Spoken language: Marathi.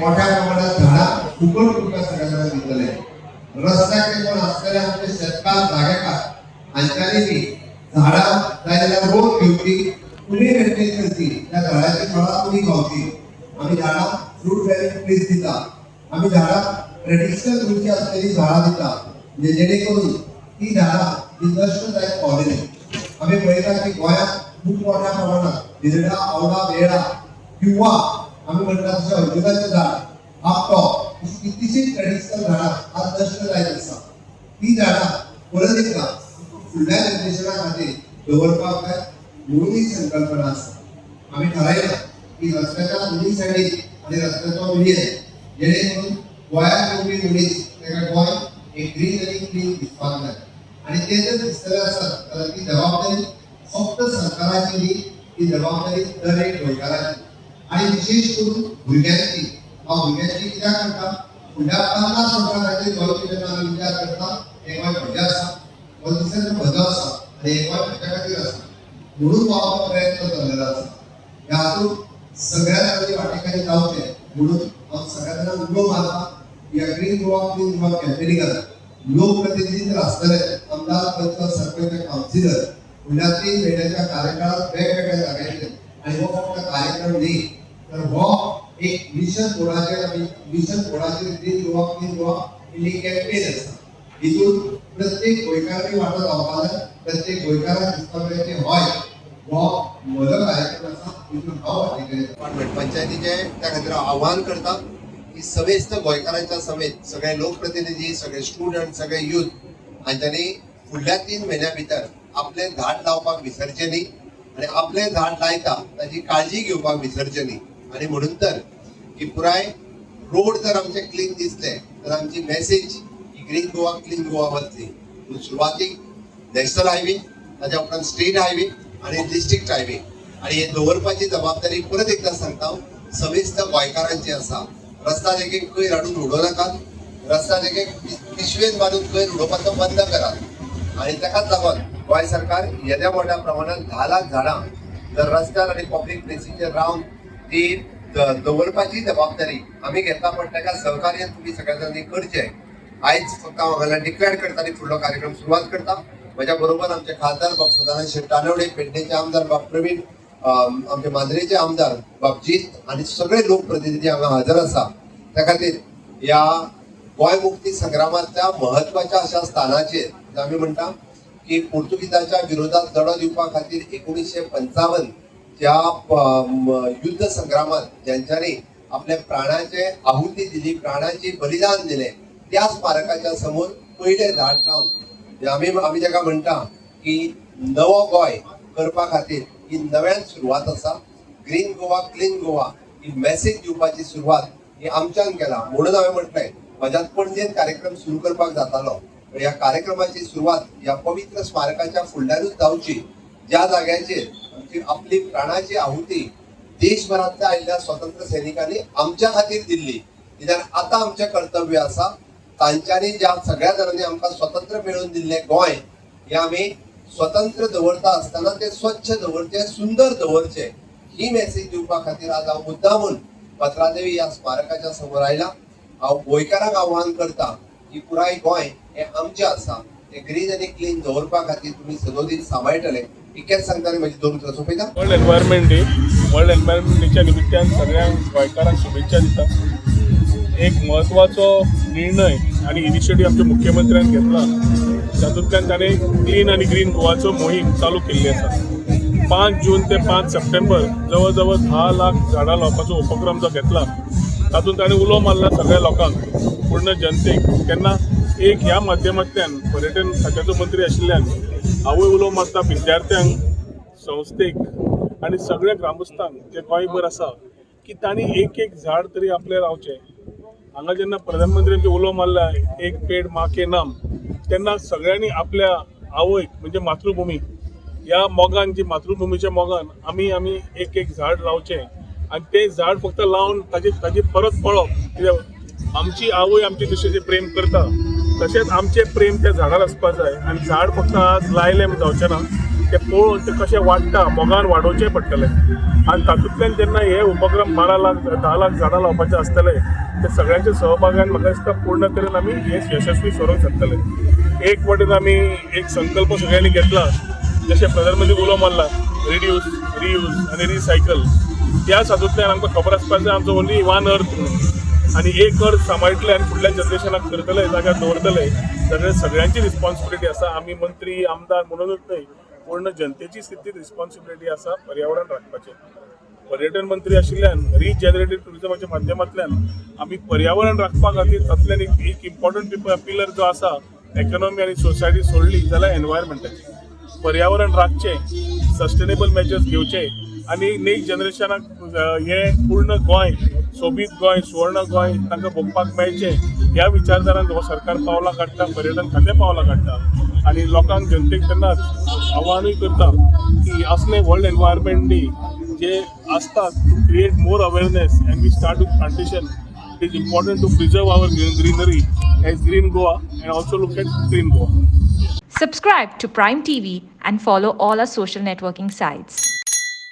मोठ्या प्रमाणात झाडां फुकट तुमकां सगळ्यांना दितले. रस्त्याचे कोण असलेले आमचे शेतकार जागेकार हांच्यानी बी झाडां जाय जाल्यार रोग घेवची, तुमी मेंटेन करची, त्या झाडाची फळां तुमी खावची. आमी झाडां फ्रूट बेरिंग ट्रीज दिता, आमी झाडां ट्रेडिशनल गोंयची असलेली झाडां दिता, जेणे करून ती झाडां ही नष्ट जायत पावली न्ही. आमी पळयता की गोंयांत खूप मोठ्या प्रमाणात बिरडा, आवडा, वेळा किंवा आमी म्हणटा तशें अर्जुनाचें झाड, आपटो कितलीशीच ट्रेडिशनल झाडां आज नष्ट जायत आसा. ती झाडां परत एकदा फुडल्या जनरेशना खातीर दवरपाक जाय म्हणून ही संकल्पना आसा. आमी थारायला की रस्त्याच्या दोन्ही सायडीक आनी रस्त्याचो मिडियन जेणे करून गोंयांत येवपी मनीस ताका गोंय एक ग्रीन आनी क्लीन दिसपाक जाय. आणि ते जर दिसतलें आसत जाल्यार ती जबाबदारी फक्त सरकाराची न्ही, ती जबाबदारी दर एक गोंयकाराची आणि विशेष करून भुरग्यांची. भुरग्यांची कित्याक करता, फुडल्या 50 वर्सां खातीर गोंय जेन्ना आमी विचार करता हें गोंय म्हजें आसा, हो दिसता म्हजो आसा आनी हें गोंय म्हज्या खातीर आसा म्हणून हो प्रयत्न चल्लेलो आसा. ह्या हातूंत सगळ्यांनी वांटेकारी जावचें म्हणून हांव सगळ्या जाणांक उलो मारता ह्या ग्रीन गोवा क्लीन गोवा कॅम्पेनिंगाक लोकप्रतिनिधी तर असतले, आमदार, पंच, सरपंच, काउन्सिलर फुडल्या 3 महिन्याच्या कार्यकाळात वेगवेगळ्या जाग्यांचेर. आणि हो फक्त कार्यक्रम न्ही तर हो एक मिशन कोणाचेर ग्रीन गोवा क्लीन गोवा ही कॅम्पेन आसा. हितून प्रत्येक गोंयकारांनी वांटो घेवपाक जाय. प्रत्येक गोंयकाराक दिसपाक जाय की हय हो म्हजो कार्यक्रम आसा, हितून हांव वांटेकरी. डिपार्टमेंट पंचायतीचे त्या खातीर आव्हान करता की समेस्त गोंयकारांच्या समेत सगळे लोकप्रतिनिधी, सगळे स्टुडंट, सगळे यूथ हांच्यांनी फुडल्या 3 महिन्या भितर आपले झाड लावपाक विसरचे न्ही आणि आपले झाड लायता ताची काळजी घेवपाक विसरचे न्ही. आणि म्हणून तर की पुराय रोड जर आमचे क्लीन दिसले तर आमची मेसेज ही ग्रीन गोवा क्लीन गोवा वतली. सुरवातीक नॅशनल हायवे, ताच्या उपरांत स्टेट हायवे आणि डिस्ट्रिक्ट हायवे आणि हे दवरपाची जबाबदारी परत एकदा सांगता समेस्त गोंयकारांची आसा. रस्ता देखेक खंय हाडून उडोव नाकात, रस्ता देखेक पिशवेन बांदून खंय उडोवपाचो बंद करात. आणि ताकाच लागून गोंय सरकार येद्या मोठ्या प्रमाणात 10 लाख झाडां जर रस्त्यार आनी पब्लीक प्लेसीचेर रावन ती दवरपाची जबाबदारी आमी घेता. पण ताका सहकार्य तुमी सगळ्या जाणांनी करचें. आयज फक्त हांव हांगा डिक्लेअर करता आनी फुडलो कार्यक्रम सुरवात करता. म्हज्या बरोबर आमचे खासदार बाब सदानंद शेट तानवडे, पेडणेचे आमदार बाब प्रवीण, आमचे मांद्रेचे आमदार बाब जीत आनी सगळे लोकप्रतिनिधी हांगा हजर आसा. त्या खातीर ह्या गोंय मुक्ती संग्रामांतल्या म्हत्वाच्या अशा स्थानाचेर आमी म्हणटा की पोर्तुगीजाच्या विरोधात लढो दिवपा खातीर 1955 ज्या युद्ध संग्रामात ज्यांच्यानी आपल्या प्राणाचे आहुती दिली, प्राणाचे बलिदान दिले, त्या स्मारकाच्या समोर पहिले झाड लावन आमी जाका म्हणटा की नवो गोंय करपा खातीर ही नव्यान सुरवात आसा. ग्रीन गोवा क्लीन गोवा ही मेसेज दिवपाची सुरवात ही आमच्यान केला. म्हणून हांवें म्हटलें म्हज्यात पणजेन कार्यक्रम सुरू करपाक जातालो. पण ह्या कार्यक्रमाची सुरवात ह्या पवित्र स्मारकाच्या फुडल्यानूच जावची, ज्या जाग्याचेर आमची आपली प्राणाची आहुती देशभरांतल्या आयिल्ल्या स्वतंत्र सैनिकांनी आमच्या खातीर दिल्ली. कित्याक आतां आमचें कर्तव्य आसा तांच्यांनी ज्या सगळ्या जाणांनी आमकां स्वतंत्र मेळोवन दिल्लें गोंय हें आमी स्वतंत्र दवरता आसतना तें स्वच्छ दवरचें, सुंदर दवरचें ही मेसेज दिवपा खातीर आज हांव मुद्दामून पत्रादेवी ह्या स्मारकाच्या समोर आयला. हांव गोंयकारांक आव्हान करता की पुराय गोंय हें आमचें आसा. तें ग्रीन आनी क्लीन दवरपा खातीर तुमी सदोदीत सांबाळटले. इतकेंच सांगताना म्हजी 2 उतरां सोंपयता. World environment day, world environment डेच्या निमित्तान सगळ्यांक गोंयकारांक शुभेच्छा दिता. एक म्हत्वाचो निर्णय आणि इनिशिएटीव आमच्या मुख्यमंत्र्यान घेतला. तातूंतल्यान ताणें क्लीन आनी ग्रीन गोवाचो मोहीम चालू केल्ली आसा. 5 जून ते 5 सप्टेंबर जवळ जवळ 10 लाख झाडां लावपाचो उपक्रम जो घेतला तातूंत ताणें उलो मारला सगळ्या लोकांक, पूर्ण जनतेक. तेन्ना एक ह्या माध्यमांतल्यान पर्यटन खात्याचो मंत्री आशिल्ल्यान हांवूय उलो मारता विद्यार्थ्यांक, संस्थेक आनी सगळ्या ग्रामस्थांक जे गोंयभर आसा की तांणी एक झाड तरी आपले लावचें. हांगा जेन्ना प्रधानमंत्र्यांचे उलो मारला एक पेड माँ के नाम, तेन्ना सगळ्यांनी आपल्या आवयक म्हणजे मातृभूमी ह्या मोगान जी मातृभूमीच्या मोगान आमी एक झाड लावचें आनी तें झाड फक्त लावन ताजी परत पळोवप. कित्याक आमची आवय आमचे जशें प्रेम करता तशेंच आमचें प्रेम त्या झाडार आसपाक जाय. आनी झाड फक्त आज लायलें जावचें ना, ते पळोवन ते कशें वाडटा मोगान वाडोवचें पडटलें आनी तातूंतल्यान जेन्ना हे उपक्रम 12 लाख 10 लाख झाडां लावपाचे आसतले ते सगळ्यांच्या सहभागान म्हाका दिसता पूर्ण तरेन आमी हे यशस्वी सोडूंक शकतले. एक वटेन आमी एक संकल्प सगळ्यांनी घेतला जशें प्रधानमंत्री उलो मारला रिड्यूस रियूज आनी रिसायकल. त्या हातूंतल्यान आमकां खबर आसपाक जाय आमचो ओन्ली वन अर्थ म्हणून आनी एक अर्थ सांबाळटले आनी फुडल्या जनरेशनाक करतले जाग्यार दवरतले जाल्यार सगळ्यांची रिस्पॉन्सिबिलिटी आसा. आमी मंत्री आमदार म्हणूनच न्हय पूर्ण जनतेची स्थिती रिस्पॉन्सिबिलिटी आसा पर्यावरण राखपाचें. पर्यटन मंत्री आशिल्ल्यान रिजनरेटीव टुरिजमाच्या माध्यमांतल्यान आमी पर्यावरण राखपा खातीर तातूंतल्यान एक इम्पॉर्टंट पिलर जो आसा इकॉनॉमी आनी सोसायटी सोडली जाल्यार एनवायरमेंटाची. पर्यावरण राखचें, सस्टेनेबल मेजर्स घेवचे आनी नेक्स्ट जनरेशनाक हे पूर्ण गोंय सोबीत गोंय सुवर्ण गोंय तांकां भोगपाक मेळचें ह्या विचारधारान हो सरकार पावलां काडटा, पर्यटन खातें पावलां काडटा आनी लोकांक जनतेक तेन्नाच आव्हानूय करता की असले वर्ल्ड एनवायरमेंट डे जे आसता to create more awareness and we start with plantation. It is important to preserve our greenery as green Goa and also look at clean Goa. Subscribe to Prime TV and follow all our social networking sites.